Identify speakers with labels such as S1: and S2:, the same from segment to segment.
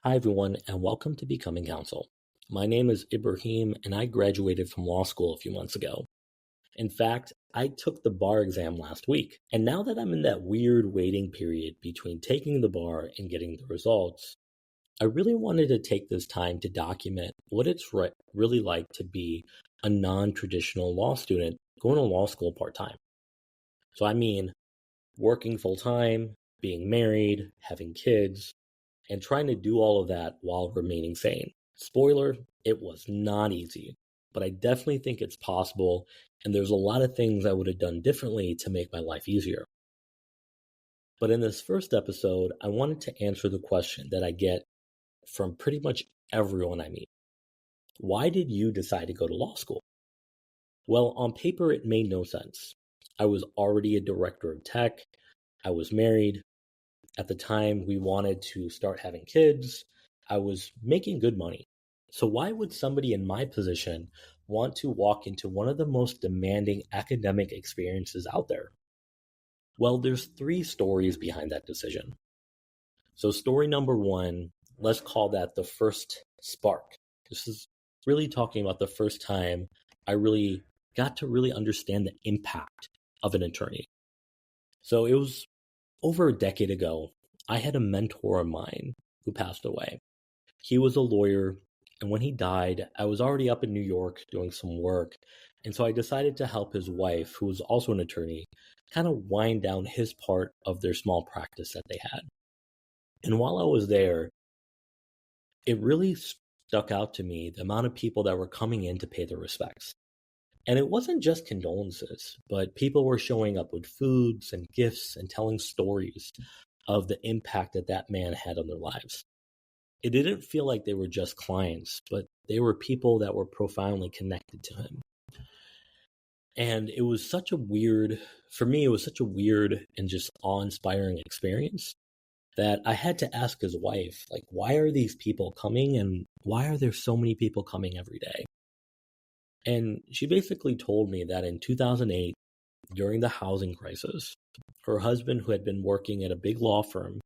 S1: Hi, everyone, and welcome to Becoming Counsel. My name is Ibrahim, and I graduated from law school a few months ago. In fact, I took the bar exam last week, and now that I'm in that weird waiting period between taking the bar and getting the results, I really wanted to take this time to document what it's really like to be a non-traditional law student going to law school part-time. So I mean, working full-time, being married, having kids, and trying to do all of that while remaining sane. Spoiler, it was not easy, but I definitely think it's possible, and there's a lot of things I would have done differently to make my life easier. But in this first episode, I wanted to answer the question that I get from pretty much everyone I meet. Why did you decide to go to law school? Well, on paper, it made no sense. I was already a director of tech. I was married. At the time, we wanted to start having kids. I was making good money. So why would somebody in my position want to walk into one of the most demanding academic experiences out there? Well, there's 3 stories behind that decision. So story number 1, let's call that the first spark. This is really talking about the first time I really got to really understand the impact of an attorney. So it was over a decade ago. I had a mentor of mine who passed away. He was a lawyer, and when he died, I was already up in New York doing some work, and so I decided to help his wife, who was also an attorney, kind of wind down his part of their small practice that they had. And while I was there, it really stuck out to me the amount of people that were coming in to pay their respects. And it wasn't just condolences, but people were showing up with foods and gifts and telling stories of the impact that that man had on their lives. It didn't feel like they were just clients, but they were people that were profoundly connected to him. And it was such a weird, for me, it was such a weird and just awe-inspiring experience that I had to ask his wife, like, why are these people coming and why are there so many people coming every day? And she basically told me that in 2008, during the housing crisis, her husband, who had been working at a big law firm,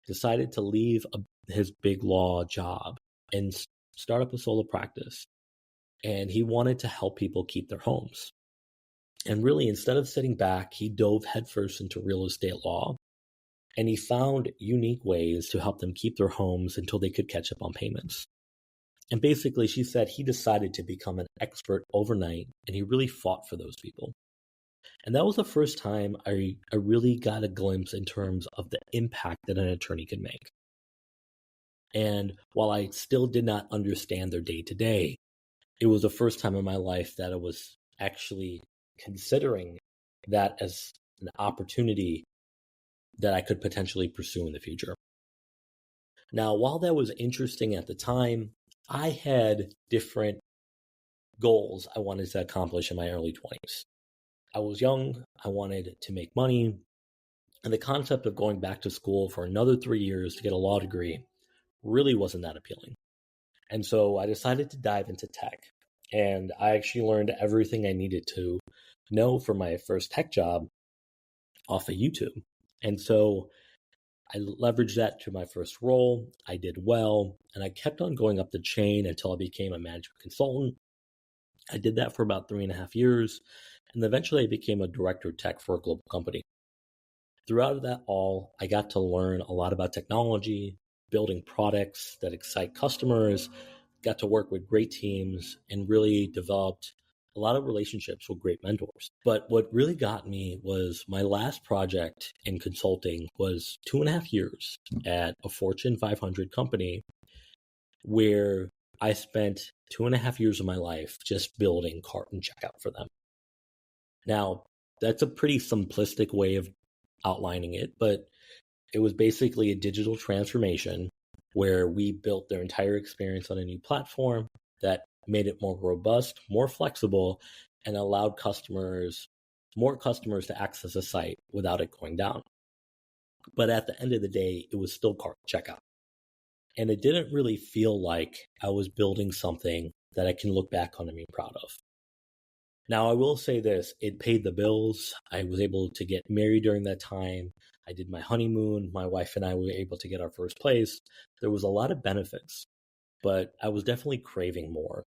S1: decided to leave his big law job and start up a solo practice. And he wanted to help people keep their homes. And really, instead of sitting back, he dove headfirst into real estate law. And he found unique ways to help them keep their homes until they could catch up on payments. And basically, she said he decided to become an expert overnight, and he really fought for those people. And that was the first time I really got a glimpse in terms of the impact that an attorney can make. And while I still did not understand their day-to-day, it was the first time in my life that I was actually considering that as an opportunity that I could potentially pursue in the future. Now, while that was interesting at the time, I had different goals I wanted to accomplish in my early 20s. I was young, I wanted to make money, and the concept of going back to school for another 3 years to get a law degree really wasn't that appealing. And so I decided to dive into tech, and I actually learned everything I needed to know for my first tech job off of YouTube. And so I leveraged that to my first role. I did well, and I kept on going up the chain until I became a management consultant. I did that for about 3.5 years, and eventually I became a director of tech for a global company. Throughout that all, I got to learn a lot about technology, building products that excite customers, got to work with great teams, and really developed a lot of relationships with great mentors. But what really got me was my last project in consulting was 2.5 years at a Fortune 500 company where I spent 2.5 years of my life just building cart and checkout for them. Now, that's a pretty simplistic way of outlining it, but it was basically a digital transformation where we built their entire experience on a new platform that made it more robust, more flexible, and allowed more customers to access the site without it going down. But at the end of the day, it was still cart checkout. And it didn't really feel like I was building something that I can look back on and be proud of. Now, I will say this, it paid the bills. I was able to get married during that time. I did my honeymoon. My wife and I were able to get our first place. There was a lot of benefits, but I was definitely craving more.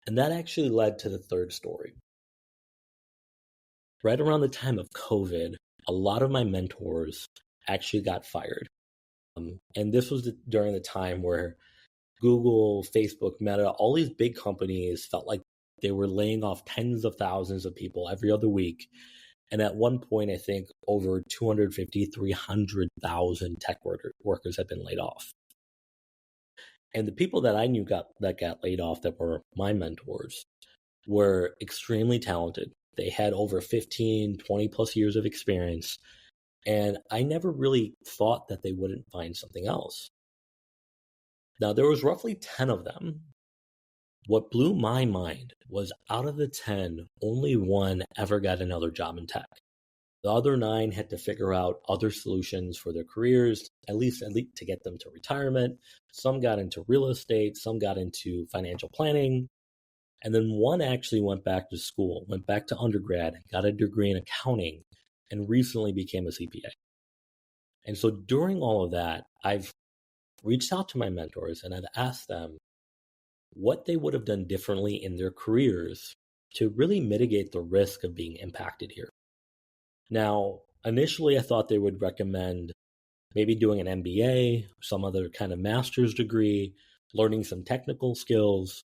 S1: And that actually led to the third story. Right around the time of COVID, a lot of my mentors actually got fired. And this was during the time where Google, Facebook, Meta, all these big companies felt like they were laying off tens of thousands of people every other week. And at one point, I think over 250, 300,000 tech workers had been laid off. And the people that I knew got laid off that were my mentors were extremely talented. They had over 15, 20 plus years of experience. And I never really thought that they wouldn't find something else. Now, there was roughly 10 of them. What blew my mind was out of the 10, only one ever got another job in tech. The other 9 had to figure out other solutions for their careers, at least to get them to retirement. Some got into real estate, some got into financial planning. And then one actually went back to school, went back to undergrad, got a degree in accounting, and recently became a CPA. And so during all of that, I've reached out to my mentors and I've asked them what they would have done differently in their careers to really mitigate the risk of being impacted here. Now, initially, I thought they would recommend maybe doing an MBA, some other kind of master's degree, learning some technical skills.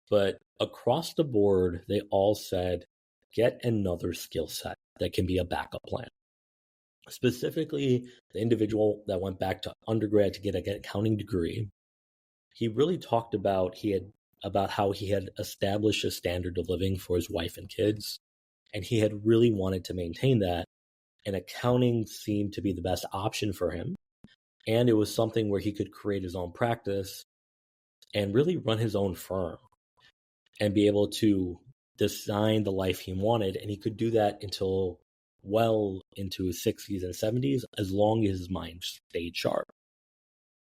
S1: But across the board, they all said, get another skill set that can be a backup plan. Specifically, the individual that went back to undergrad to get an accounting degree, he really talked about how he had established a standard of living for his wife and kids, and he had really wanted to maintain that. And accounting seemed to be the best option for him. And it was something where he could create his own practice and really run his own firm and be able to design the life he wanted. And he could do that until well into his 60s and 70s, as long as his mind stayed sharp.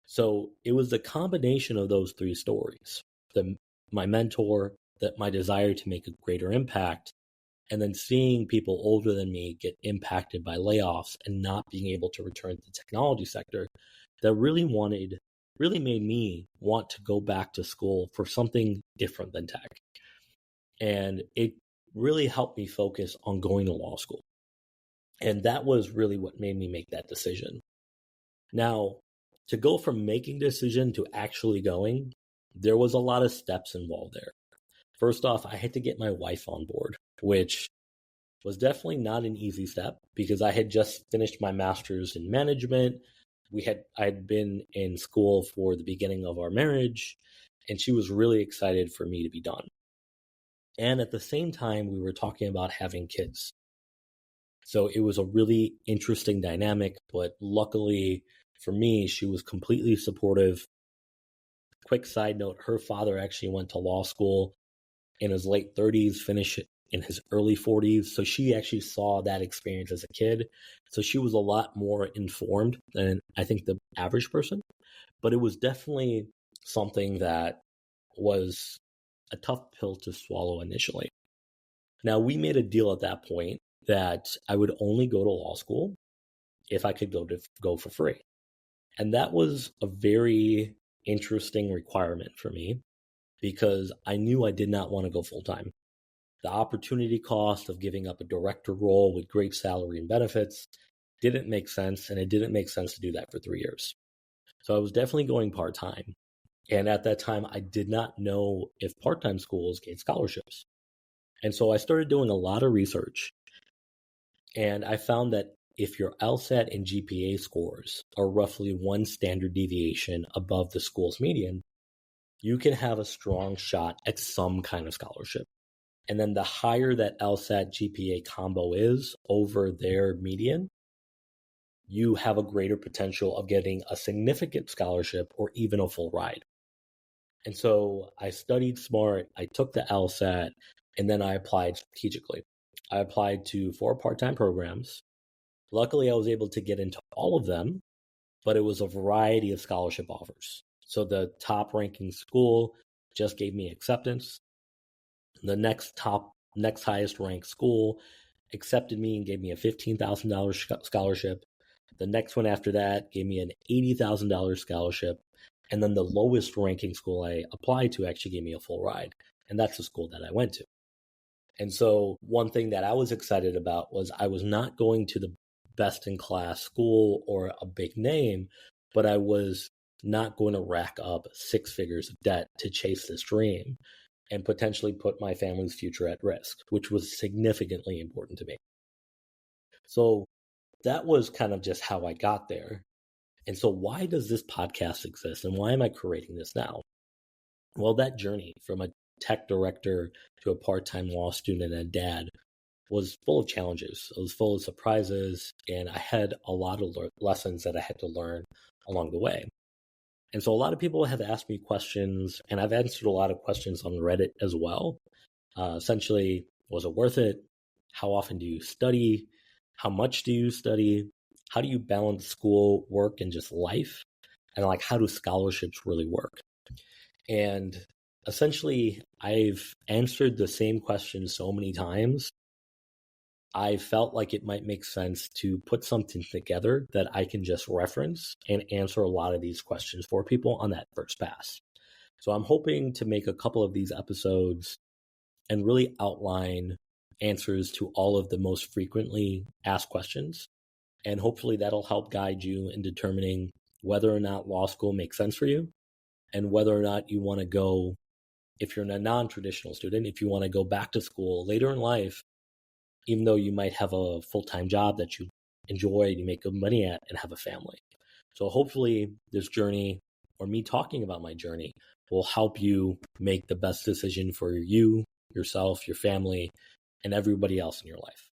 S1: So it was the combination of those 3 stories, my mentor, my desire to make a greater impact, and then seeing people older than me get impacted by layoffs and not being able to return to the technology sector, that really made me want to go back to school for something different than tech. And it really helped me focus on going to law school. And that was really what made me make that decision. Now, to go from making the decision to actually going, there was a lot of steps involved there. First off, I had to get my wife on board, which was definitely not an easy step because I had just finished my master's in management. I had been in school for the beginning of our marriage, and she was really excited for me to be done. And at the same time, we were talking about having kids. So it was a really interesting dynamic, but luckily for me, she was completely supportive. Quick side note, her father actually went to law school in his late 30s, finished in his early 40s. So she actually saw that experience as a kid. So she was a lot more informed than I think the average person. But it was definitely something that was a tough pill to swallow initially. Now, we made a deal at that point that I would only go to law school if I could go for free. And that was a very interesting requirement for me because I knew I did not want to go full time. The opportunity cost of giving up a director role with great salary and benefits didn't make sense, and it didn't make sense to do that for 3 years. So I was definitely going part-time. And at that time, I did not know if part-time schools gave scholarships. And so I started doing a lot of research. And I found that if your LSAT and GPA scores are roughly 1 standard deviation above the school's median, you can have a strong shot at some kind of scholarship. And then the higher that LSAT GPA combo is over their median, you have a greater potential of getting a significant scholarship or even a full ride. And so I studied smart, I took the LSAT, and then I applied strategically. I applied to 4 part-time programs. Luckily, I was able to get into all of them, but it was a variety of scholarship offers. So the top ranking school just gave me acceptance. The next highest ranked school accepted me and gave me a $15,000 scholarship. The next one after that gave me an $80,000 scholarship. And then the lowest ranking school I applied to actually gave me a full ride. And that's the school that I went to. And so one thing that I was excited about was I was not going to the best in class school or a big name, but I was not going to rack up six figures of debt to chase this dream and potentially put my family's future at risk, which was significantly important to me. So that was kind of just how I got there. And so why does this podcast exist and why am I creating this now? Well, that journey from a tech director to a part-time law student and a dad was full of challenges. It was full of surprises, and I had a lot of lessons that I had to learn along the way. And so a lot of people have asked me questions, and I've answered a lot of questions on Reddit as well. Essentially, was it worth it? How often do you study? How much do you study? How do you balance school, work, and just life? And like, how do scholarships really work? And essentially, I've answered the same question so many times. I felt like it might make sense to put something together that I can just reference and answer a lot of these questions for people on that first pass. So I'm hoping to make a couple of these episodes and really outline answers to all of the most frequently asked questions. And hopefully that'll help guide you in determining whether or not law school makes sense for you and whether or not you want to go, if you're a non-traditional student, if you want to go back to school later in life, even though you might have a full-time job that you enjoy, you make good money at, and have a family. So hopefully this journey, or me talking about my journey, will help you make the best decision for you, yourself, your family, and everybody else in your life.